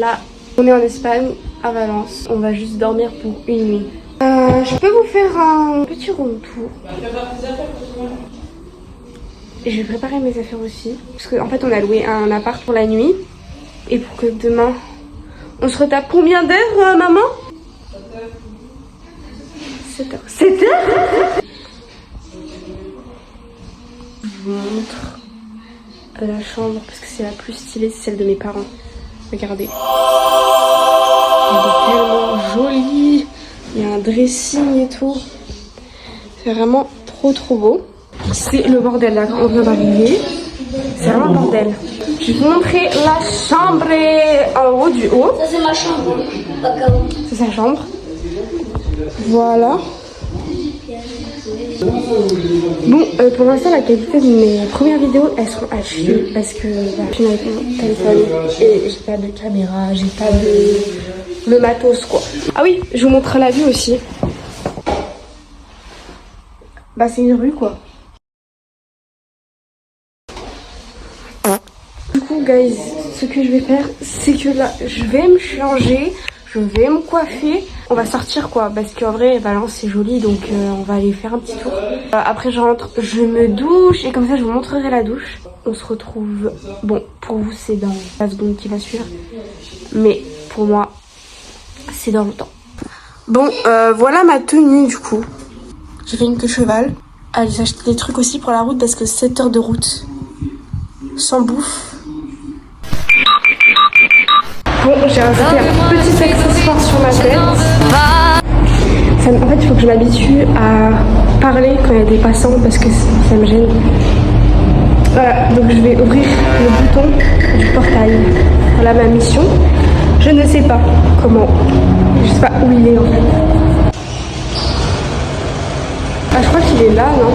Là, on est en Espagne, à Valence. On va juste dormir pour une nuit. Je peux vous faire un petit room tour. Et je vais préparer mes affaires aussi. Parce qu'en fait, on a loué un appart pour la nuit. Et pour que demain, on se retape combien d'heures, maman? 7 heures. 7 heures? Je vous montre la chambre parce que c'est la plus stylée, c'est celle de mes parents. Regardez. Elle est tellement jolie. Il y a un dressing et tout. C'est vraiment trop beau. C'est le bordel là, on vient d'arriver. C'est vraiment un bordel. Je vais vous montrer la chambre en haut du haut. Ça c'est ma chambre. C'est sa chambre. Voilà. Bon, pour l'instant, la qualité de mes premières vidéos, elles sont à chier parce que je suis avec mon téléphone et j'ai pas de caméra, j'ai pas de le matos quoi. Ah oui, je vous montre la vue aussi. Bah c'est une rue quoi. Du coup, guys, ce que je vais faire, c'est que là, je vais me changer. Je vais me coiffer. On va sortir quoi, parce qu'en vrai Valence c'est joli, donc on va aller faire un petit tour. Après je rentre, je me douche et comme ça je vous montrerai la douche. On se retrouve, bon pour vous c'est dans la seconde qui va suivre, mais pour moi c'est dans longtemps. Bon voilà ma tenue du coup. J'ai fait une queue cheval. Allez j'achète des trucs aussi pour la route parce que 7 heures de route sans bouffe. Bon, j'ai rajouté un petit accessoire sur ma tête. En fait, il faut que je m'habitue à parler quand il y a des passants parce que ça me gêne. Voilà, donc je vais ouvrir le bouton du portail. Voilà ma mission. Je ne sais pas comment. Je sais pas où il est en fait. Ah, je crois qu'il est là, non?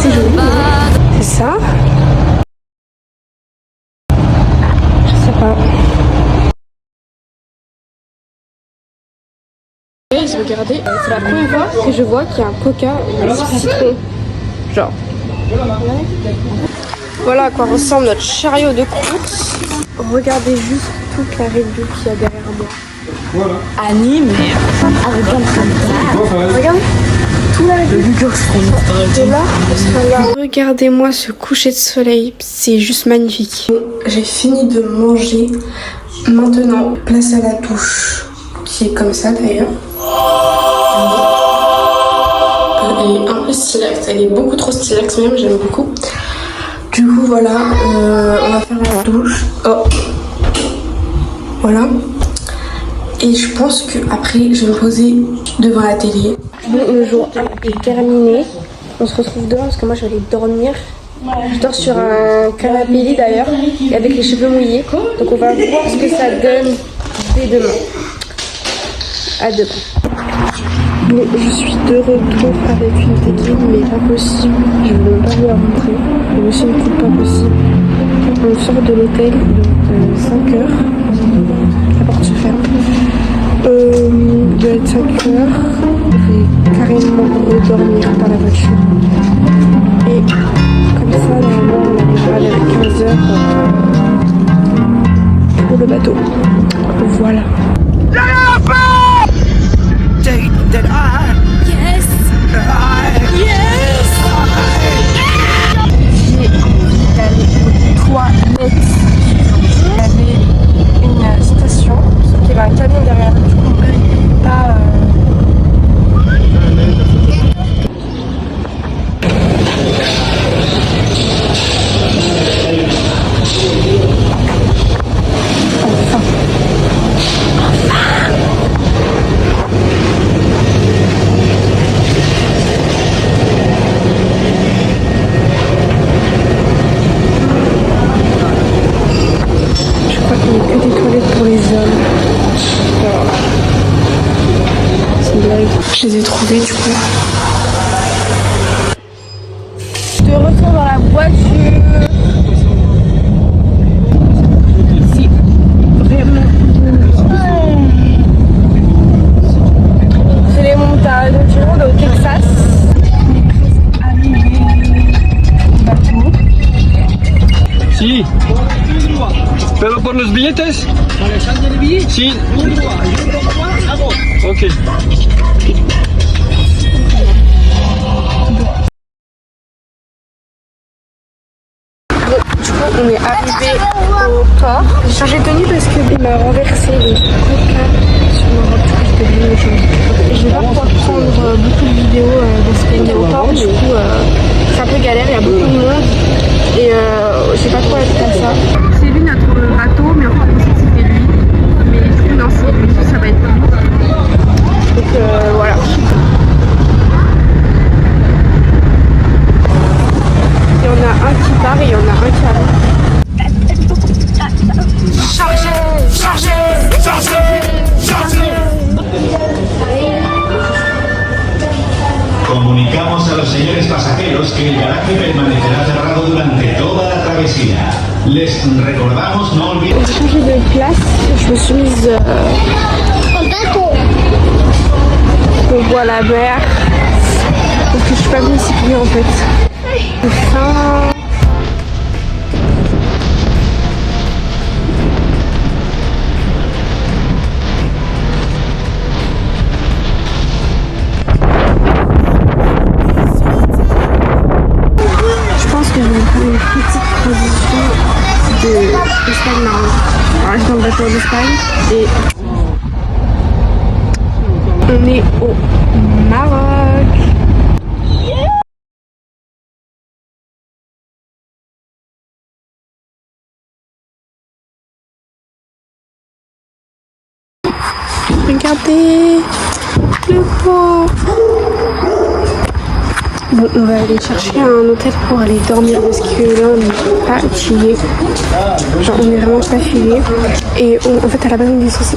C'est joli, non? C'est ça? Regardez, c'est la première fois que je vois qu'il y a un coca citron. Genre. Voilà à quoi ressemble notre chariot de course. Regardez juste toute la revue qu'il y a derrière moi. Voilà. Anime avec plein de caméras. Regardez tout la revue. De là, regardez-moi ce coucher de soleil, c'est juste magnifique. J'ai fini de manger. Maintenant, place à la douche, qui est comme ça d'ailleurs. Elle est un peu stylax, elle est beaucoup trop stylax même, j'aime beaucoup. Du coup voilà, on va faire la douche. Oh. Voilà. Et je pense que après je vais me poser devant la télé. Bon, le jour est terminé. On se retrouve demain parce que moi je vais aller dormir. Je dors sur un canapé lit d'ailleurs et avec les cheveux mouillés. Donc on va voir ce que ça donne dès demain. À demain. Bon, je suis de retour avec une tequila, mais pas possible. Je ne veux même pas vous la montrer. Mais aussi une coupe pas possible. On sort de l'hôtel de 5 heures. La porte se ferme. Il doit être 5 heures. Je vais carrément redormir dans la voiture. Et comme ça, normalement, on arrivera vers 15 heures pour le bateau. Voilà. That I, Yes. Yes. J'ai d'aller aux toilettes. Il y avait une station, sauf qu'il y avait un camion derrière. Du coup, pas. Je les ai trouvés du coup. De retour dans la voiture. C'est vraiment c'est les montagnes. Je rentre au Texas. Sí. Pero por los billetes billetes? Sí. Ok. On est arrivé au port. J'ai changé de tenue parce qu'il m'a renversé les coca sur ma robe. Du coup, j'étais obligée de me changer. Je vais pas pouvoir prendre beaucoup de vidéos parce qu'on est au port. Du coup, c'est un peu galère. Il y a beaucoup de monde et je sais pas trop être à ça. C'est lui notre bateau, mais enfin on sait que c'était lui. Mais du coup, non, c'est lui. Ça va être lui. Donc voilà. Il y en a un qui part et il y en a un qui arrive. Comunicamos a los señores pasajeros que el garaje permanecerá cerrado durante toda la travesía. Les recordamos no olviden. J'ai changé de place, je me suis mise on voit la mer parce que je suis pas venue ici plus en fait. J'ai faim. Je vais vous faire une petite transition de Espagne-Maroc. Alors, je suis dans le bateau d'Espagne et on est au Maroc. Regardez le port. Bon, on va aller chercher un hôtel pour aller dormir parce que là on n'est pas fatigué. Genre on est vraiment pas fatigué. Et en fait à la base on était censé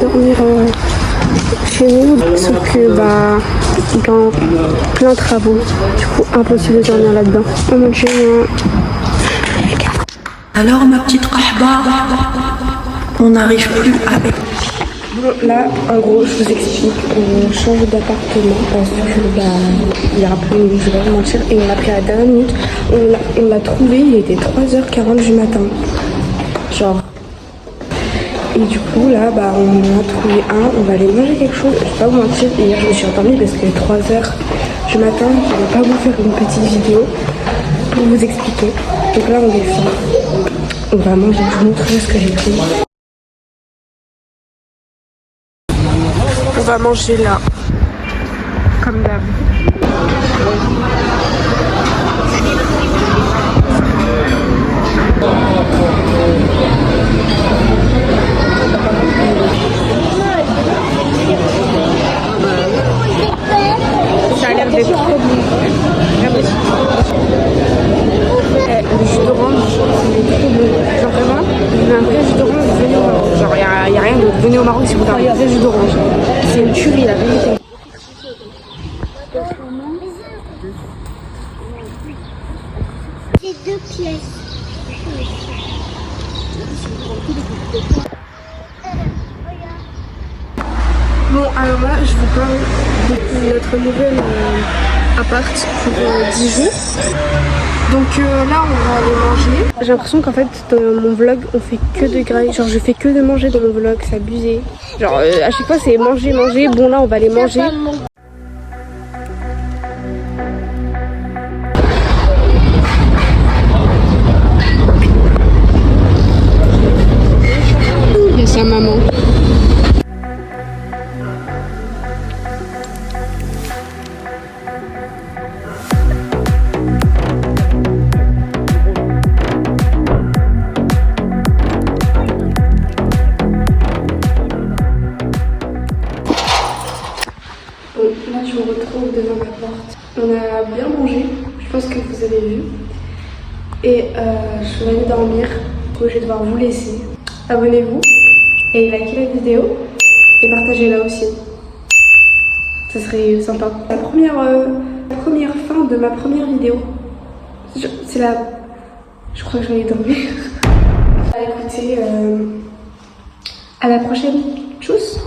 dormir chez nous. Sauf que bah dans plein de travaux. Du coup impossible de dormir là-dedans. Oh mon dieu. Alors ma petite rahba, on n'arrive plus à... Bon, là, en gros, je vous explique, on change d'appartement parce que il y a un peu, je vais pas vous mentir, et on a pris à la dernière minute, on l'a trouvé, il était 3h40 du matin, genre. Et du coup, là, bah, on en a trouvé un, on va aller manger quelque chose, je vais pas vous mentir, hier je me suis endormie parce que 3h du matin, je vais pas vous faire une petite vidéo pour vous expliquer. Donc là, on descend, on va manger, je vous montrerai ce que j'ai pris. On va manger là, comme d'hab. Ça a l'air d'être trop bon. Le jus d'orange, c'est trop bon. Genre vraiment, un vrai jus d'orange, venez au Maroc. Genre, il n'y a rien d'autre. Venez au Maroc si vous voulez un vrai jus d'orange. C'est une tuerie, la vérité. C'est 2 pièces. Bon, alors là, je vous parle de notre nouvelle appart pour Dijon. Donc là, on va aller manger. J'ai l'impression qu'en fait, dans mon vlog, on fait que de grailler. Genre, je fais que de manger dans mon vlog, c'est abusé. Genre, à chaque fois, c'est manger, manger. Bon, là, on va aller manger. Il y a sa maman. Bon, là je me retrouve devant ma porte. On a bien mangé, je pense que vous avez vu. Et je vais aller dormir. Du coup, je vais devoir vous laisser. Abonnez-vous et likez la vidéo et partagez-la aussi. Ça serait sympa. La première fin de ma première vidéo. C'est la... Je crois que je vais aller dormir. Écoutez, à la prochaine. Tchuss.